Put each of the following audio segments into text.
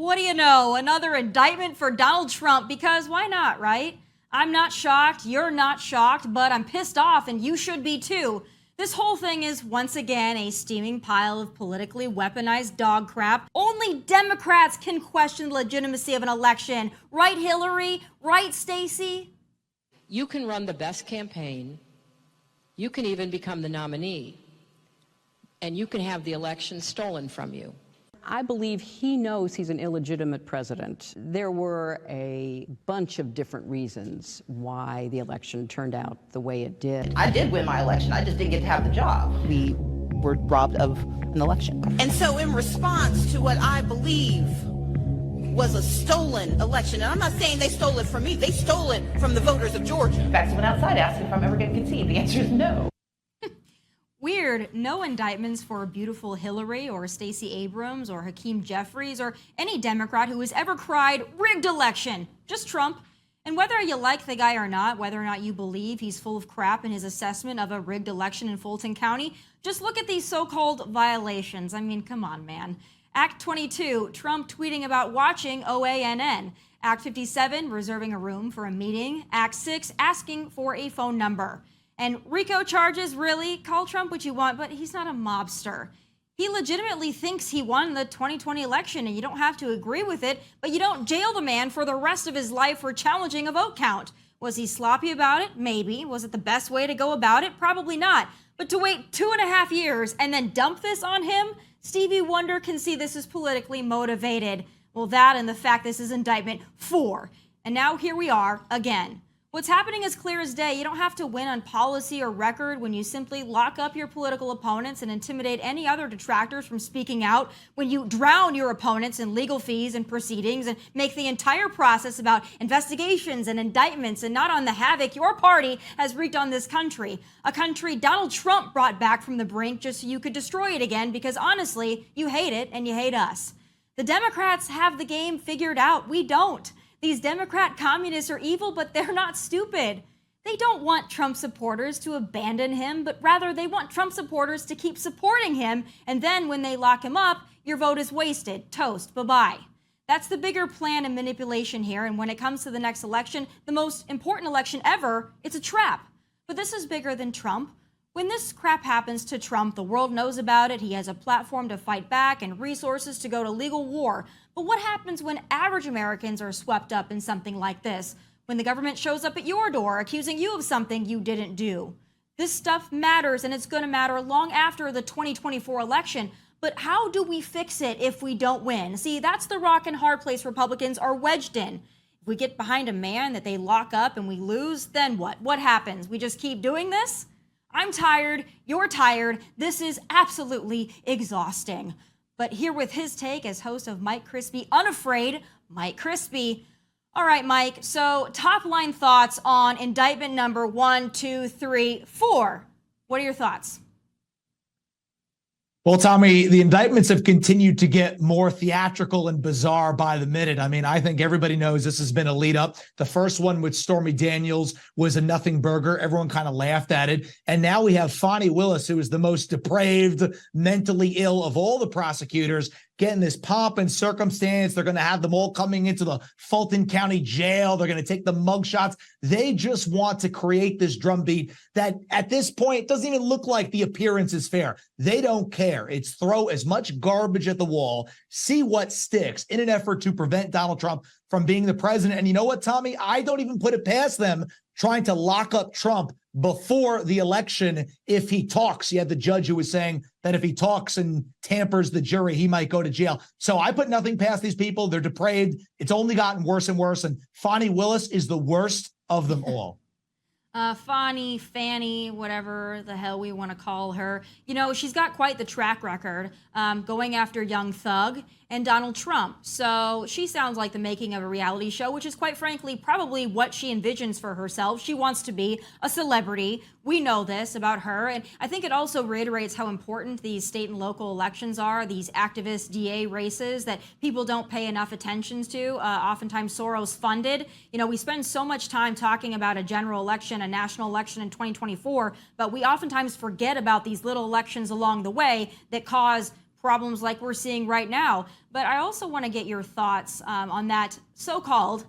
What do you know? Another indictment for Donald Trump, because why not, right? I'm not shocked, you're not shocked, but I'm pissed off and you should be too. This whole thing is once again a steaming pile of politically weaponized dog crap. Only Democrats can question the legitimacy of an election. Right, Hillary? Right, Stacey? You can run the best campaign. You can even become the nominee. And you can have the election stolen from you. I believe he knows he's an illegitimate president. There were a bunch of different reasons why the election turned out the way it did. I did win my election. I just didn't get to have the job. We were robbed of an election. And so in response to what I believe was a stolen election, and I'm not saying they stole it from me, they stole it from the voters of Georgia. In fact, someone outside asked if I'm ever going to concede. The answer is no. Weird, no indictments for beautiful Hillary or Stacey Abrams or Hakeem Jeffries or any Democrat who has ever cried, rigged election, just Trump. And whether you like the guy or not, whether or not you believe he's full of crap in his assessment of a rigged election in Fulton County, just look at these so-called violations. I mean, come on, man. Act 22, Trump tweeting about watching OANN. Act 57, reserving a room for a meeting. Act 6, asking for a phone number. And RICO charges, really? Call Trump what you want, but he's not a mobster. He legitimately thinks he won the 2020 election, and you don't have to agree with it, but you don't jail the man for the rest of his life for challenging a vote count. Was he sloppy about it? Maybe. Was it the best way to go about it? Probably not. But to wait 2.5 years and then dump this on him, Stevie Wonder can see this is politically motivated. Well, that and the fact this is indictment 4. And now here we are again. What's happening is clear as day. You don't have to win on policy or record when you simply lock up your political opponents and intimidate any other detractors from speaking out, when you drown your opponents in legal fees and proceedings and make the entire process about investigations and indictments and not on the havoc your party has wreaked on this country. A country Donald Trump brought back from the brink just so you could destroy it again because honestly, you hate it and you hate us. The Democrats have the game figured out. We don't. These Democrat communists are evil, but they're not stupid. They don't want Trump supporters to abandon him, but rather they want Trump supporters to keep supporting him. And then when they lock him up, your vote is wasted. Toast. Bye-bye. That's the bigger plan and manipulation here. And when it comes to the next election, the most important election ever, it's a trap. But this is bigger than Trump. When this crap happens to Trump, the world knows about it. He has a platform to fight back and resources to go to legal war. But what happens when average Americans are swept up in something like this? When the government shows up at your door accusing you of something you didn't do? This stuff matters, and it's going to matter long after the 2024 election. But how do we fix it if we don't win? See, that's the rock and hard place Republicans are wedged in. If we get behind a man that they lock up and we lose, then what? What happens? We just keep doing this? I'm tired, you're tired, this is absolutely exhausting. But here with his take as host of Mike Crispi, Unafraid, Mike Crispi. All right, Mike, so top line thoughts on indictment number 1, 2, 3, 4. What are your thoughts? Well, Tommy, the indictments have continued to get more theatrical and bizarre by the minute. I mean, I think everybody knows this has been a lead up. The first one with Stormy Daniels was a nothing burger. Everyone kind of laughed at it. And now we have Fani Willis, who is the most depraved, mentally ill of all the prosecutors, getting this pomp and circumstance. They're going to have them all coming into the Fulton County jail. They're going to take the mugshots. They just want to create this drumbeat that at this point doesn't even look like the appearance is fair. They don't care. It's throw as much garbage at the wall, see what sticks in an effort to prevent Donald Trump from being the president. And you know what, Tommy? I don't even put it past them trying to lock up Trump before the election if he talks. You had the judge who was saying that if he talks and tampers the jury, he might go to jail. So I put nothing past these people. They're depraved. It's only gotten worse and worse. And Fani Willis is the worst of them all. Fanny, whatever the hell we want to call her. You know, she's got quite the track record going after Young Thug and Donald Trump. So she sounds like the making of a reality show, which is quite frankly probably what she envisions for herself. She wants to be a celebrity. We know this about her. And I think it also reiterates how important these state and local elections are, these activist DA races that people don't pay enough attention to, oftentimes Soros funded. You know, we spend so much time talking about a general election, a national election in 2024, but we oftentimes forget about these little elections along the way that cause problems like we're seeing right now. But I also want to get your thoughts on that so-called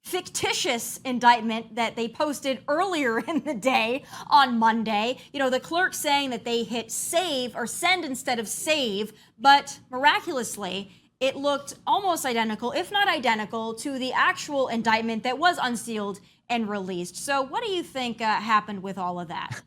fictitious indictment that they posted earlier in the day on Monday. You know, the clerk saying that they hit save or send instead of save, but miraculously, it looked almost identical, if not identical, to the actual indictment that was unsealed and released. So what do you think happened with all of that?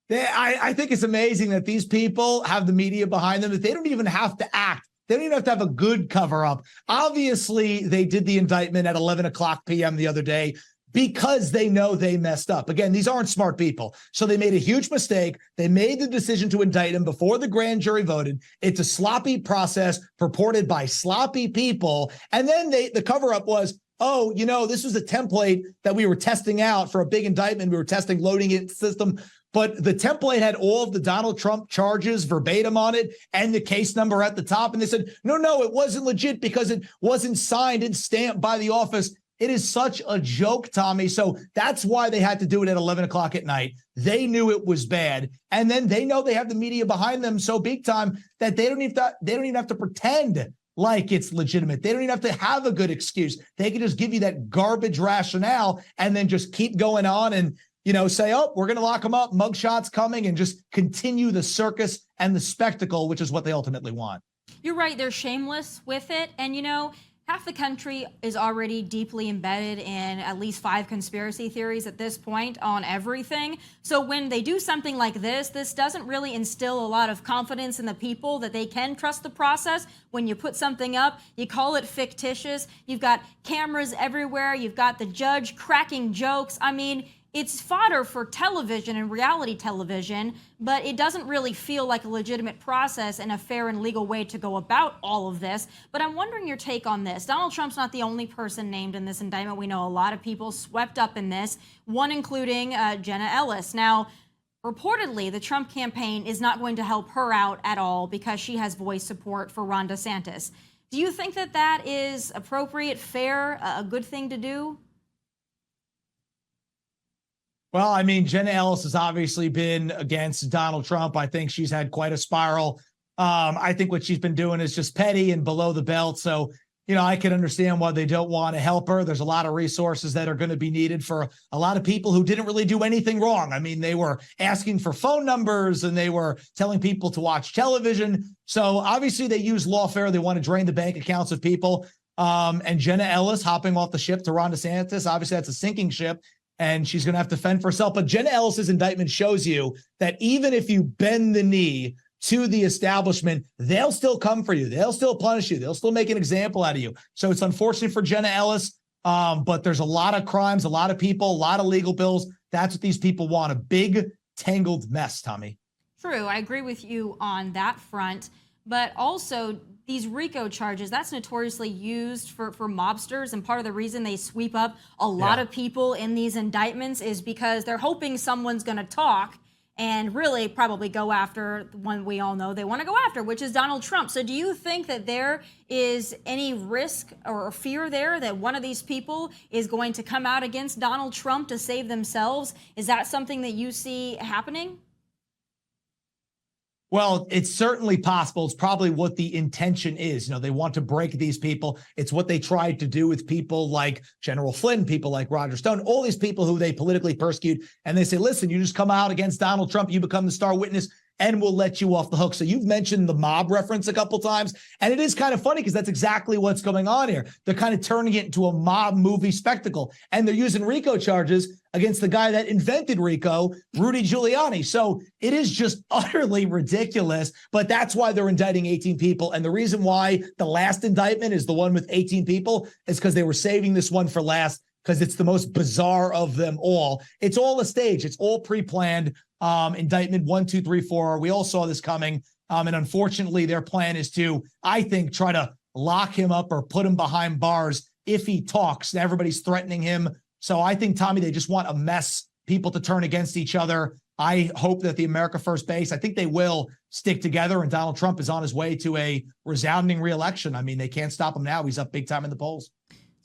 I think it's amazing that these people have the media behind them, that they don't even have to act. They don't even have to have a good cover up. Obviously, they did the indictment at 11 o'clock p.m. the other day because they know they messed up. Again, these aren't smart people. So they made a huge mistake. They made the decision to indict him before the grand jury voted. It's a sloppy process purported by sloppy people. And then the cover up was, oh, you know, this was a template that we were testing out for a big indictment. We were testing, loading it in the system. But the template had all of the Donald Trump charges verbatim on it and the case number at the top. And they said, no, it wasn't legit because it wasn't signed and stamped by the office. It is such a joke, Tommy. So that's why they had to do it at 11 o'clock at night. They knew it was bad. And then they know they have the media behind them so big time that they don't even have to pretend like it's legitimate. They don't even have to have a good excuse. They can just give you that garbage rationale and then just keep going on and, you know, say, oh, we're going to lock them up, mugshots coming, and just continue the circus and the spectacle, which is what they ultimately want. You're right. They're shameless with it. And, you know, half the country is already deeply embedded in at least 5 conspiracy theories at this point on everything. So when they do something like this doesn't really instill a lot of confidence in the people that they can trust the process. When you put something up, you call it fictitious. You've got cameras everywhere. You've got the judge cracking jokes. I mean, it's fodder for television and reality television, but it doesn't really feel like a legitimate process and a fair and legal way to go about all of this. But I'm wondering your take on this. Donald Trump's not the only person named in this indictment. We know a lot of people swept up in this, one including Jenna Ellis. Now, reportedly, the Trump campaign is not going to help her out at all because she has voice support for Ron DeSantis. Do you think that that is appropriate, fair, a good thing to do? Well, I mean, Jenna Ellis has obviously been against Donald Trump. I think she's had quite a spiral. I think what she's been doing is just petty and below the belt. So, you know, I can understand why they don't want to help her. There's a lot of resources that are going to be needed for a lot of people who didn't really do anything wrong. I mean, they were asking for phone numbers and they were telling people to watch television. So obviously they use lawfare. They want to drain the bank accounts of people. And Jenna Ellis hopping off the ship to Ron DeSantis, obviously that's a sinking ship. And she's going to have to fend for herself. But Jenna Ellis's indictment shows you that even if you bend the knee to the establishment, they'll still come for you. They'll still punish you. They'll still make an example out of you. So it's unfortunate for Jenna Ellis, but there's a lot of crimes, a lot of people, a lot of legal bills. That's what these people want, a big, tangled mess, Tommy. True. I agree with you on that front. But also, these RICO charges, that's notoriously used for mobsters. And part of the reason they sweep up a lot of people in these indictments is because they're hoping someone's going to talk and really probably go after the one we all know they want to go after, which is Donald Trump. So do you think that there is any risk or fear there that one of these people is going to come out against Donald Trump to save themselves? Is that something that you see happening? Well, it's certainly possible. It's probably what the intention is. You know, they want to break these people. It's what they tried to do with people like General Flynn, people like Roger Stone, all these people who they politically persecute. And they say, listen, you just come out against Donald Trump, you become the star witness, and we'll let you off the hook. So you've mentioned the mob reference a couple times, and it is kind of funny because that's exactly what's going on here. They're kind of turning it into a mob movie spectacle, and they're using RICO charges against the guy that invented RICO, Rudy Giuliani. So it is just utterly ridiculous, but that's why they're indicting 18 people. And the reason why the last indictment is the one with 18 people is because they were saving this one for last, because it's the most bizarre of them all. It's all a stage. It's all pre-planned. Indictment 1, 2, 3, 4. We all saw this coming. And unfortunately, their plan is to, I think, try to lock him up or put him behind bars if he talks. Everybody's threatening him. So I think, Tommy, they just want a mess, people to turn against each other. I hope that the America First base, I think they will stick together, and Donald Trump is on his way to a resounding reelection. I mean, they can't stop him now. He's up big time in the polls.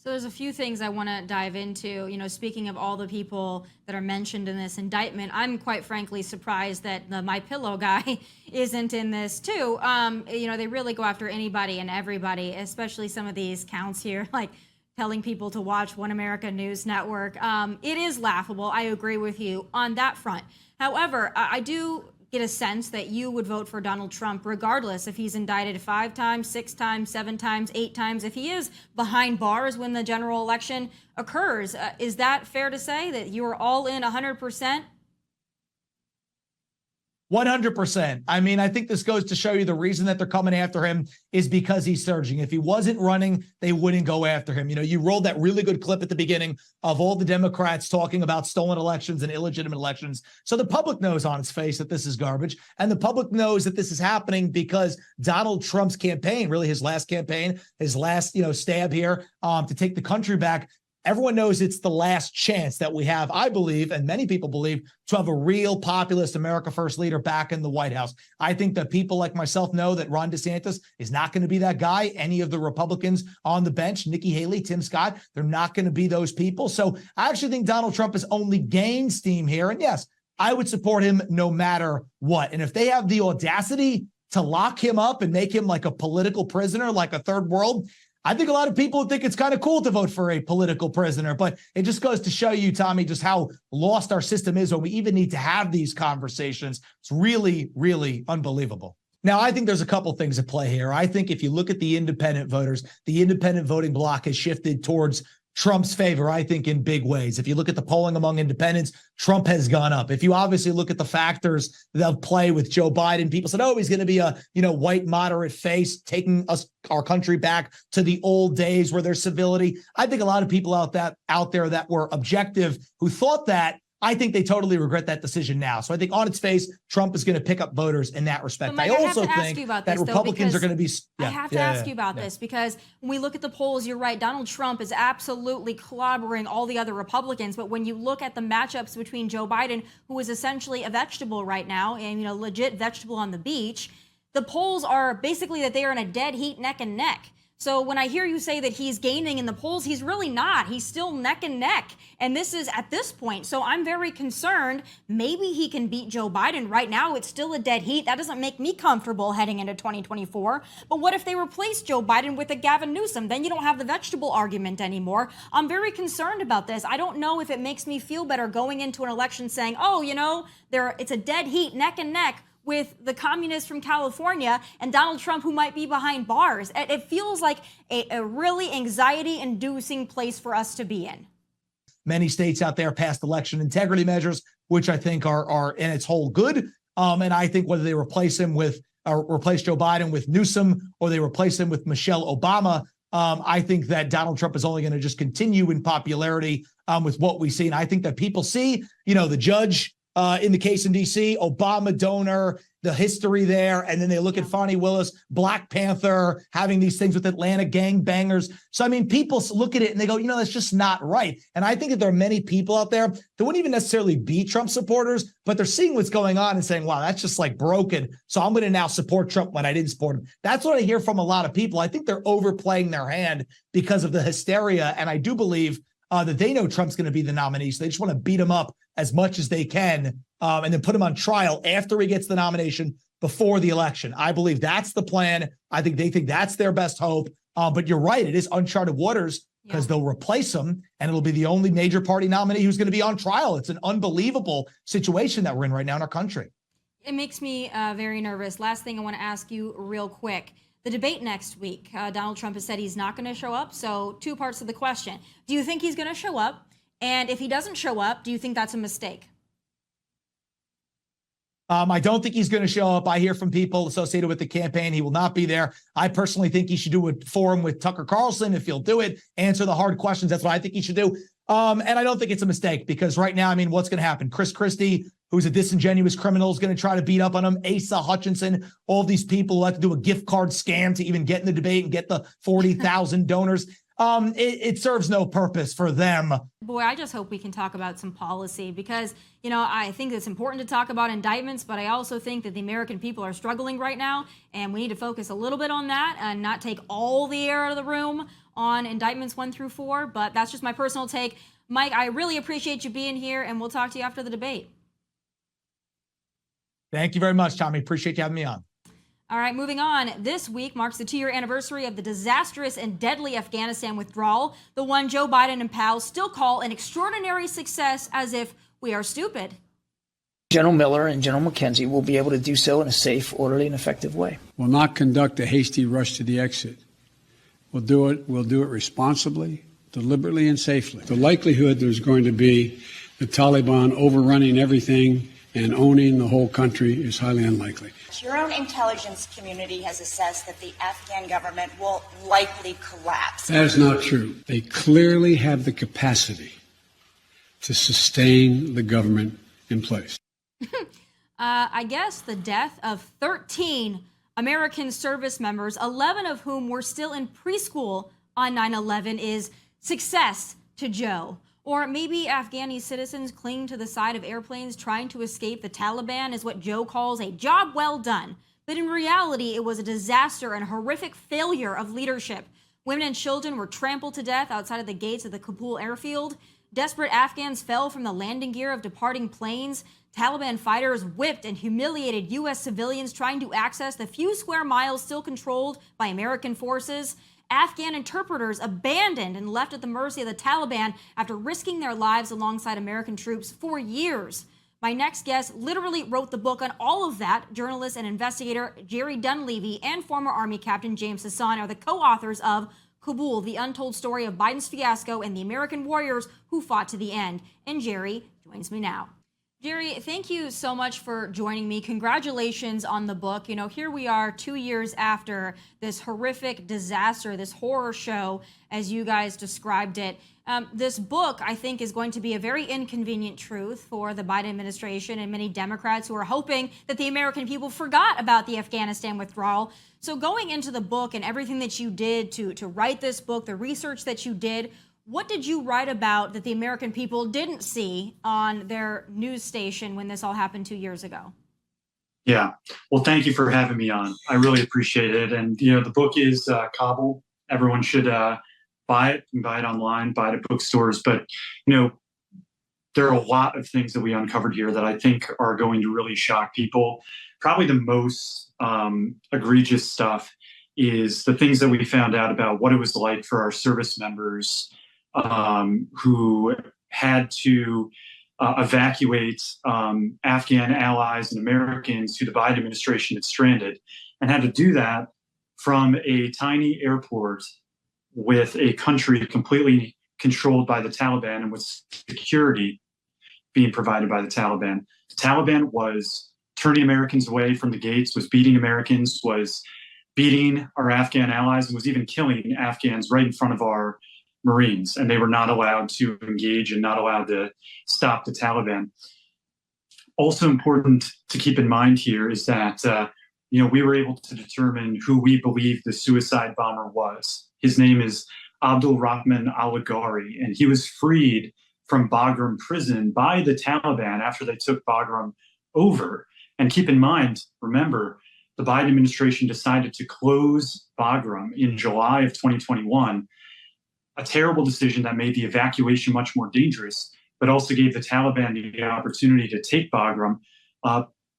So there's a few things I want to dive into. Speaking of all the people that are mentioned in this indictment, I'm quite frankly surprised that the My Pillow guy isn't in this too. They really go after anybody and everybody, especially some of these counts here, like telling people to watch One America News Network. It is laughable. I agree with you on that front. However, I do get a sense that you would vote for Donald Trump regardless if he's indicted 5 times, 6 times, 7 times, 8 times, if he is behind bars when the general election occurs. Is that fair to say that you are all in 100%? 100%. I mean, I think this goes to show you the reason that they're coming after him is because he's surging. If he wasn't running, they wouldn't go after him. You rolled that really good clip at the beginning of all the Democrats talking about stolen elections and illegitimate elections. So the public knows on its face that this is garbage. And the public knows that this is happening because Donald Trump's campaign, really his last campaign, his last, stab here to take the country back. Everyone knows it's the last chance that we have, I believe, and many people believe, to have a real populist America First leader back in the White House. I think that people like myself know that Ron DeSantis is not going to be that guy. Any of the Republicans on the bench, Nikki Haley, Tim Scott, they're not going to be those people. So I actually think Donald Trump has only gained steam here. And yes, I would support him no matter what. And if they have the audacity to lock him up and make him like a political prisoner, like a third world, I think a lot of people think it's kind of cool to vote for a political prisoner, but it just goes to show you, Tommy, just how lost our system is when we even need to have these conversations. It's really, really unbelievable. Now, I think there's a couple things at play here. I think if you look at the independent voters, the independent voting bloc has shifted towards Trump's favor, I think, in big ways. If you look at the polling among independents, Trump has gone up. If you obviously look at the factors that play with Joe Biden, people said, oh, he's going to be a, white moderate face taking our country back to the old days where there's civility. I think a lot of people out there that were objective who thought that, I think they totally regret that decision now. So I think on its face, Trump is going to pick up voters in that respect. Mike, I also think that Republicans are going to be. I have to ask you about this because when we look at the polls, you're right. Donald Trump is absolutely clobbering all the other Republicans. But when you look at the matchups between Joe Biden, who is essentially a vegetable right now, and legit vegetable on the beach, the polls are basically that they are in a dead heat, neck and neck. So when I hear you say that he's gaining in the polls, he's really not. He's still neck and neck. And this is at this point. So I'm very concerned. Maybe he can beat Joe Biden. Right now, it's still a dead heat. That doesn't make me comfortable heading into 2024. But what if they replace Joe Biden with a Gavin Newsom? Then you don't have the vegetable argument anymore. I'm very concerned about this. I don't know if it makes me feel better going into an election saying, oh, it's a dead heat, neck and neck, with the communist from California and Donald Trump, who might be behind bars. It feels like a really anxiety-inducing place for us to be in. Many states out there passed election integrity measures, which I think are in its whole good. And I think whether they replace Joe Biden with Newsom or they replace him with Michelle Obama, I think that Donald Trump is only going to just continue in popularity with what we see. And I think that people see, the judge in the case in D.C., Obama donor, the history there, and then they look at Fonnie Willis, Black Panther, having these things with Atlanta gangbangers. So, I mean, people look at it and they go, that's just not right. And I think that there are many people out there that wouldn't even necessarily be Trump supporters, but they're seeing what's going on and saying, wow, that's just like broken. So I'm going to now support Trump when I didn't support him. That's what I hear from a lot of people. I think they're overplaying their hand because of the hysteria. And I do believe that they know Trump's going to be the nominee. So they just want to beat him up as much as they can and then put him on trial after he gets the nomination before the election. I believe that's the plan. I think they think that's their best hope. But you're right. It is uncharted waters because they'll replace him and it'll be the only major party nominee who's going to be on trial. It's an unbelievable situation that we're in right now in our country. It makes me very nervous. Last thing I want to ask you real quick. The debate next week, Donald Trump has said he's not going to show up. So 2 parts of the question. Do you think he's going to show up? And if he doesn't show up, do you think that's a mistake? I don't think he's going to show up. I hear from people associated with the campaign. He will not be there. I personally think he should do a forum with Tucker Carlson if he'll do it, answer the hard questions. That's what I think he should do. And I don't think it's a mistake because right now, what's going to happen? Crispi, who's a disingenuous criminal, is going to try to beat up on him. Asa Hutchinson, all these people who have to do a gift card scam to even get in the debate and get the 40,000 donors. it serves no purpose for them. Boy, I just hope we can talk about some policy because, I think it's important to talk about indictments, but I also think that the American people are struggling right now, and we need to focus a little bit on that and not take all the air out of the room on indictments 1 through 4. But that's just my personal take. Mike, I really appreciate you being here, and we'll talk to you after the debate. Thank you very much, Tommy. Appreciate you having me on. All right, moving on. This week marks the 2-year anniversary of the disastrous and deadly Afghanistan withdrawal, the one Joe Biden and pals still call an extraordinary success, as if we are stupid. General Miller and General McKenzie will be able to do so in a safe, orderly, and effective way. We'll not conduct a hasty rush to the exit. We'll do it responsibly, deliberately, and safely. The likelihood there's going to be the Taliban overrunning everything and owning the whole country is highly unlikely. Your own intelligence community has assessed that the Afghan government will likely collapse. That is not true. They clearly have the capacity to sustain the government in place. I guess the death of 13 American service members, 11 of whom were still in preschool on 9/11, is success to Joe. Or maybe Afghani citizens clinging to the side of airplanes trying to escape the Taliban is what Joe calls a job well done. But in reality, it was a disaster and a horrific failure of leadership. Women and children were trampled to death outside of the gates of the Kabul airfield. Desperate Afghans fell from the landing gear of departing planes. Taliban fighters whipped and humiliated U.S. civilians trying to access the few square miles still controlled by American forces. Afghan interpreters abandoned and left at the mercy of the Taliban after risking their lives alongside American troops for years. My next guest literally wrote the book on all of that. Journalist and investigator Jerry Dunleavy and former Army Captain James Hassan are the co-authors of Kabul, the untold story of Biden's fiasco and the American warriors who fought to the end. And Jerry joins me now. Jerry, thank you so much for joining me. Congratulations on the book. Here we are 2 years after this horrific disaster, this horror show, as you guys described it. This book, I think, is going to be a very inconvenient truth for the Biden administration and many Democrats who are hoping that the American people forgot about the Afghanistan withdrawal. So going into the book and everything that you did to write this book, the research that you did, what did you write about that the American people didn't see on their news station when this all happened 2 years ago? Yeah. Well, thank you for having me on. I really appreciate it. And, the book is Kabul. Everyone should buy it. You can buy it online, buy it at bookstores. But, there are a lot of things that we uncovered here that I think are going to really shock people. Probably the most egregious stuff is the things that we found out about what it was like for our service members who had to evacuate Afghan allies and Americans who the Biden administration had stranded, and had to do that from a tiny airport with a country completely controlled by the Taliban and with security being provided by the Taliban. The Taliban was turning Americans away from the gates, was beating Americans, was beating our Afghan allies, and was even killing Afghans right in front of our Marines, and they were not allowed to engage and not allowed to stop the Taliban. Also important to keep in mind here is that, we were able to determine who we believe the suicide bomber was. His name is Abdul Rahman al-Ghari, and he was freed from Bagram prison by the Taliban after they took Bagram over. And keep in mind, remember, the Biden administration decided to close Bagram in July of 2021, a terrible decision that made the evacuation much more dangerous, but also gave the Taliban the opportunity to take Bagram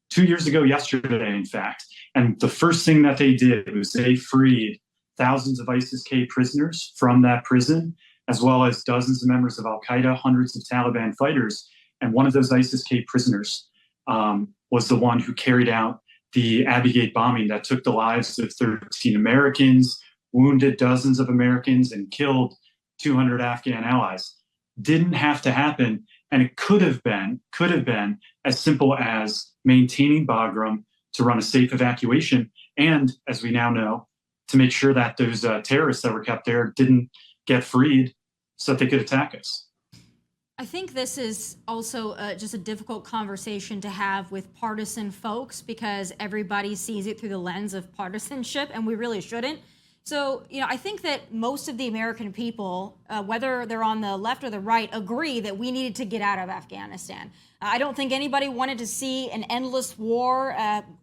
2 years ago yesterday, in fact. And the first thing that they did was they freed thousands of ISIS-K prisoners from that prison, as well as dozens of members of Al-Qaeda, hundreds of Taliban fighters. And one of those ISIS-K prisoners was the one who carried out the Abbey Gate bombing that took the lives of 13 Americans, wounded dozens of Americans, and killed 200 Afghan allies. Didn't have to happen, and it could have been as simple as maintaining Bagram to run a safe evacuation, and as we now know, to make sure that those terrorists that were kept there didn't get freed so that they could attack us. I think this is also just a difficult conversation to have with partisan folks because everybody sees it through the lens of partisanship, and we really shouldn't. So, I think that most of the American people, whether they're on the left or the right, agree that we needed to get out of Afghanistan. I don't think anybody wanted to see an endless war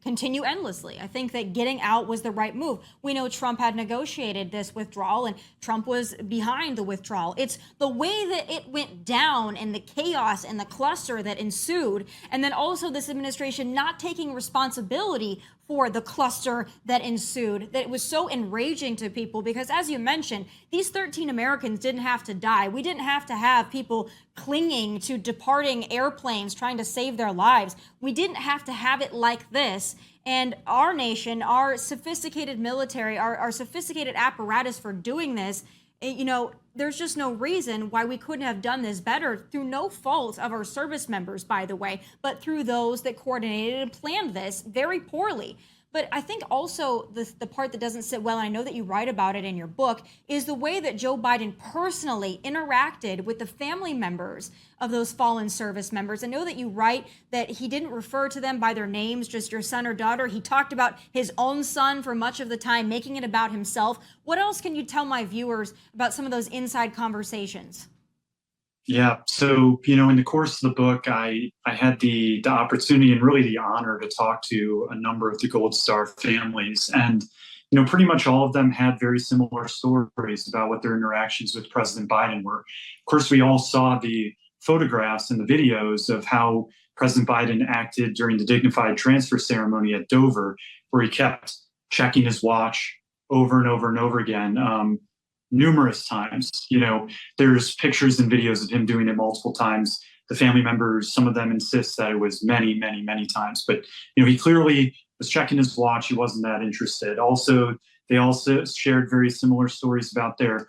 continue endlessly. I think that getting out was the right move. We know Trump had negotiated this withdrawal, and Trump was behind the withdrawal. It's the way that it went down and the chaos and the cluster that ensued, and then also this administration not taking responsibility for the cluster that ensued, that it was so enraging to people because, as you mentioned, these 13 Americans didn't have to die. We didn't have to have people clinging to departing airplanes trying to save their lives. We didn't have to have it like this. And our nation, our sophisticated military, our sophisticated apparatus for doing this, there's just no reason why we couldn't have done this better through no fault of our service members, by the way, but through those that coordinated and planned this very poorly. But I think also the part that doesn't sit well, and I know that you write about it in your book, is the way that Joe Biden personally interacted with the family members of those fallen service members. I know that you write that he didn't refer to them by their names, just your son or daughter. He talked about his own son for much of the time, making it about himself. What else can you tell my viewers about some of those inside conversations? Yeah. So, in the course of the book, I had the opportunity and really the honor to talk to a number of the Gold Star families. And, pretty much all of them had very similar stories about what their interactions with President Biden were. Of course, we all saw the photographs and the videos of how President Biden acted during the dignified transfer ceremony at Dover, where he kept checking his watch over and over and over again. Numerous times. There's pictures and videos of him doing it multiple times. The family members, some of them insist that it was many, many, many times. But, he clearly was checking his watch. He wasn't that interested. They also shared very similar stories about their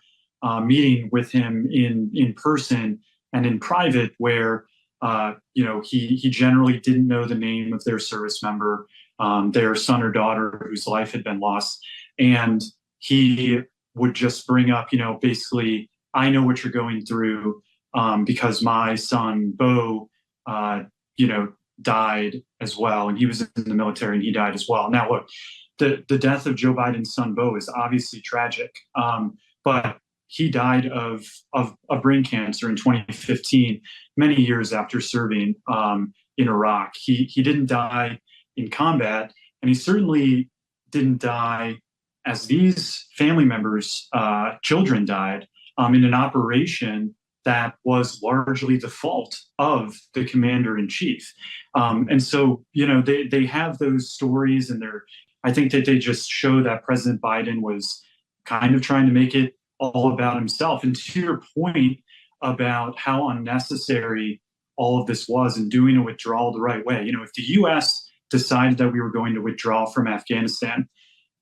meeting with him in person and in private, where, he generally didn't know the name of their service member, their son or daughter whose life had been lost. And he would just bring up, basically, I know what you're going through because my son, Bo, died as well. And he was in the military and he died as well. Now, look, the death of Joe Biden's son, Bo, is obviously tragic. But he died of brain cancer in 2015, many years after serving in Iraq. He didn't die in combat, and he certainly didn't die as these family members' children died in an operation that was largely the fault of the commander-in-chief. And so, they have those stories, and I think that they just show that President Biden was kind of trying to make it all about himself. And to your point about how unnecessary all of this was and doing a withdrawal the right way, if the U.S. decided that we were going to withdraw from Afghanistan,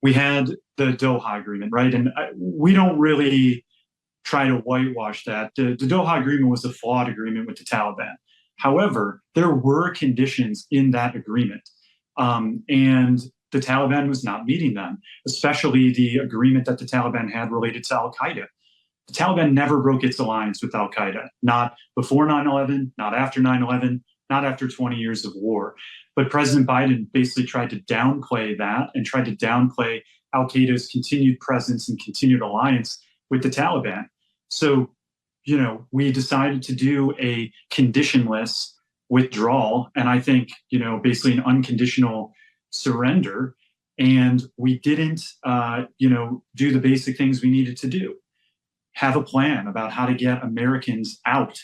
we had the Doha Agreement, right? And we don't really try to whitewash that. The Doha Agreement was a flawed agreement with the Taliban. However, there were conditions in that agreement, and the Taliban was not meeting them, especially the agreement that the Taliban had related to al-Qaeda. The Taliban never broke its alliance with al-Qaeda, not before 9/11, not after 9/11, not after 20 years of war. But President Biden basically tried to downplay that and tried to downplay al-Qaeda's continued presence and continued alliance with the Taliban. So, we decided to do a conditionless withdrawal, and I think, basically an unconditional surrender. And we didn't, do the basic things we needed to do. Have a plan about how to get Americans out.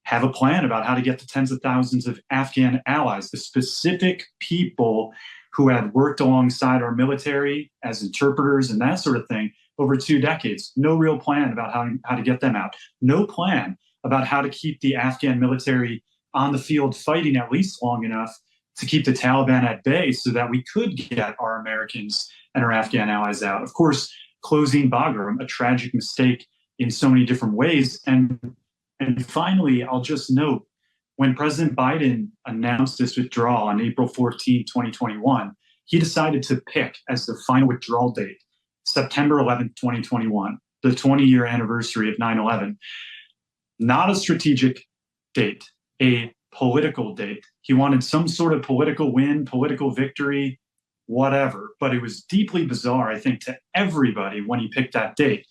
Have a plan about how to get the tens of thousands of Afghan allies, the specific people who had worked alongside our military as interpreters and that sort of thing over 2 decades. No real plan about how to get them out. No plan about how to keep the Afghan military on the field fighting at least long enough to keep the Taliban at bay so that we could get our Americans and our Afghan allies out. Of course, closing Bagram, a tragic mistake in so many different ways. And finally, I'll just note, when President Biden announced this withdrawal on April 14, 2021, he decided to pick as the final withdrawal date September 11, 2021, the 20-year anniversary of 9/11. Not a strategic date, a political date. He wanted some sort of political win, political victory. whatever. But it was deeply bizarre, I think, to everybody when he picked that date.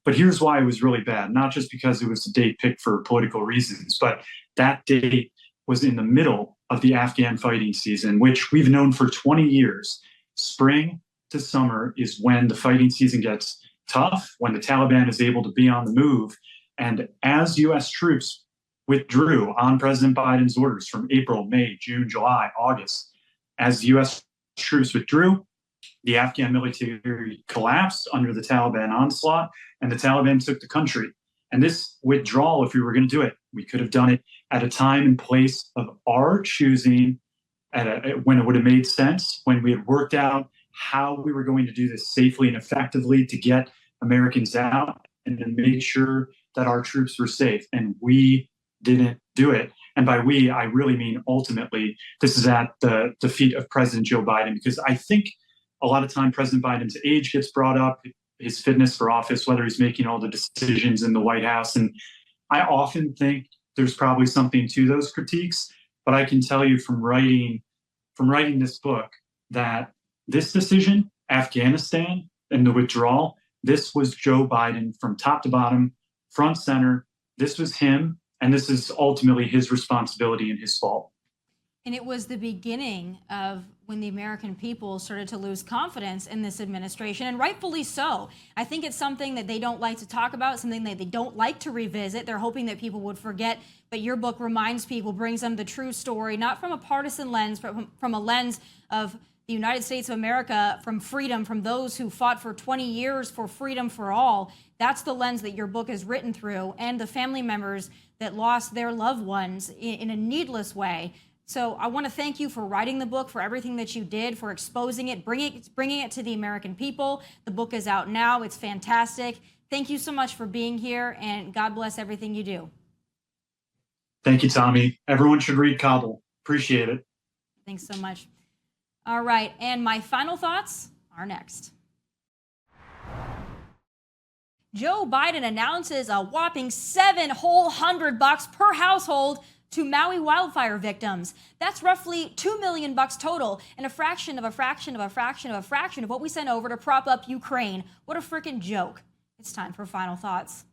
But here's why it was really bad, not just because it was a date picked for political reasons, but that date was in the middle of the Afghan fighting season, which we've known for 20 years. Spring to summer is when the fighting season gets tough, when the Taliban is able to be on the move. And as U.S. troops withdrew on President Biden's orders from April, May, June, July, August, as U.S. troops withdrew, the Afghan military collapsed under the Taliban onslaught, and the Taliban took the country. And this withdrawal, if we were going to do it, we could have done it at a time and place of our choosing, when it would have made sense, when we had worked out how we were going to do this safely and effectively to get Americans out and to make sure that our troops were safe. And we didn't do it. And by we, I really mean ultimately, this is at the feet of President Joe Biden, because I think a lot of time President Biden's age gets brought up, his fitness for office, whether he's making all the decisions in the White House. And I often think there's probably something to those critiques, but I can tell you from writing this book that this decision, Afghanistan and the withdrawal, this was Joe Biden from top to bottom, front center. This was him, and this is ultimately his responsibility and his fault. And it was the beginning of when the American people started to lose confidence in this administration, and rightfully so. I think it's something that they don't like to talk about, something that they don't like to revisit. They're hoping that people would forget, but your book reminds people, brings them the true story, not from a partisan lens, but from a lens of the United States of America, from freedom, from those who fought for 20 years for freedom for all. That's the lens that your book is written through, and the family members that lost their loved ones in a needless way. So I want to thank you for writing the book, for everything that you did, for exposing it, bringing it to the American people. The book is out now. It's fantastic. Thank you so much for being here, and God bless everything you do. Thank you, Tommy. Everyone should read Kabul. Appreciate it. Thanks so much. All right, and my final thoughts are next. Joe Biden announces a whopping $700 per household to Maui wildfire victims. That's roughly $2 million total, and a fraction of what we sent over to prop up Ukraine. What a freaking joke. It's time for final thoughts.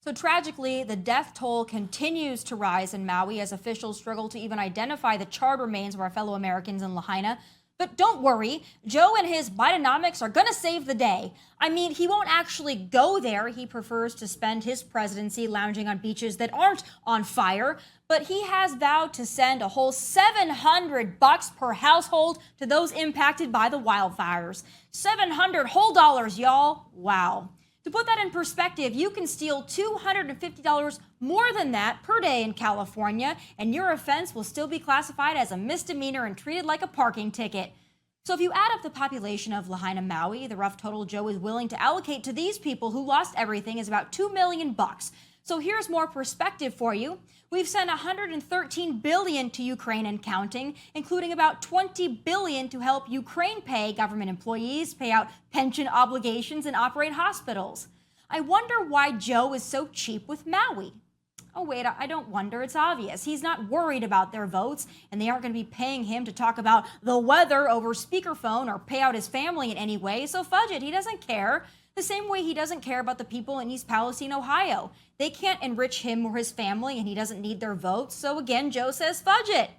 So tragically, the death toll continues to rise in Maui as officials struggle to even identify the charred remains of our fellow Americans in Lahaina. But don't worry, Joe and his Bidenomics are going to save the day. I mean, he won't actually go there. He prefers to spend his presidency lounging on beaches that aren't on fire. But he has vowed to send a whole $700 per household to those impacted by the wildfires. 700 whole dollars, y'all. Wow. To put that in perspective, you can steal $250 more than that per day in California, and your offense will still be classified as a misdemeanor and treated like a parking ticket. So if you add up the population of Lahaina, Maui, the rough total Joe is willing to allocate to these people who lost everything is about $2 million. So here's more perspective for you. We've sent $113 billion to Ukraine and counting, including about $20 billion to help Ukraine pay government employees, pay out pension obligations, and operate hospitals. I wonder why Joe is so cheap with Maui. Oh, wait, I don't wonder. It's obvious. He's not worried about their votes, and they aren't going to be paying him to talk about the weather over speakerphone or pay out his family in any way, so fudge it. He doesn't care. The same way he doesn't care about the people in East Palestine, Ohio. They can't enrich him or his family, and he doesn't need their votes. So again, Joe says, fudge it.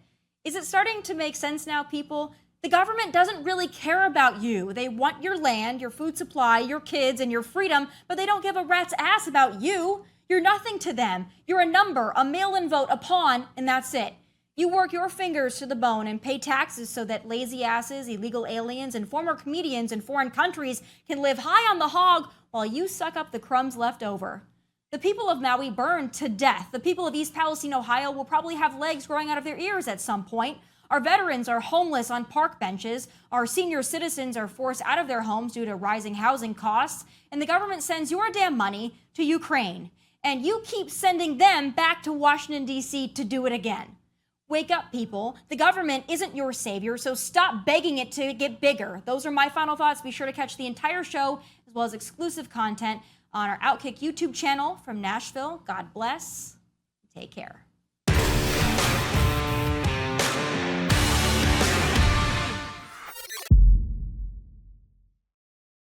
Is it starting to make sense now, people? The government doesn't really care about you. They want your land, your food supply, your kids, and your freedom, but they don't give a rat's ass about you. You're nothing to them. You're a number, a mail-in vote, a pawn, and that's it. You work your fingers to the bone and pay taxes so that lazy asses, illegal aliens, and former comedians in foreign countries can live high on the hog while you suck up the crumbs left over. The people of Maui burned to death. The people of East Palestine, Ohio will probably have legs growing out of their ears at some point. Our veterans are homeless on park benches. Our senior citizens are forced out of their homes due to rising housing costs. And the government sends your damn money to Ukraine. And you keep sending them back to Washington, D.C. to do it again. Wake up, people. The government isn't your savior, so stop begging it to get bigger. Those are my final thoughts. Be sure to catch the entire show as well as exclusive content on our OutKick YouTube channel from Nashville. God bless. Take care.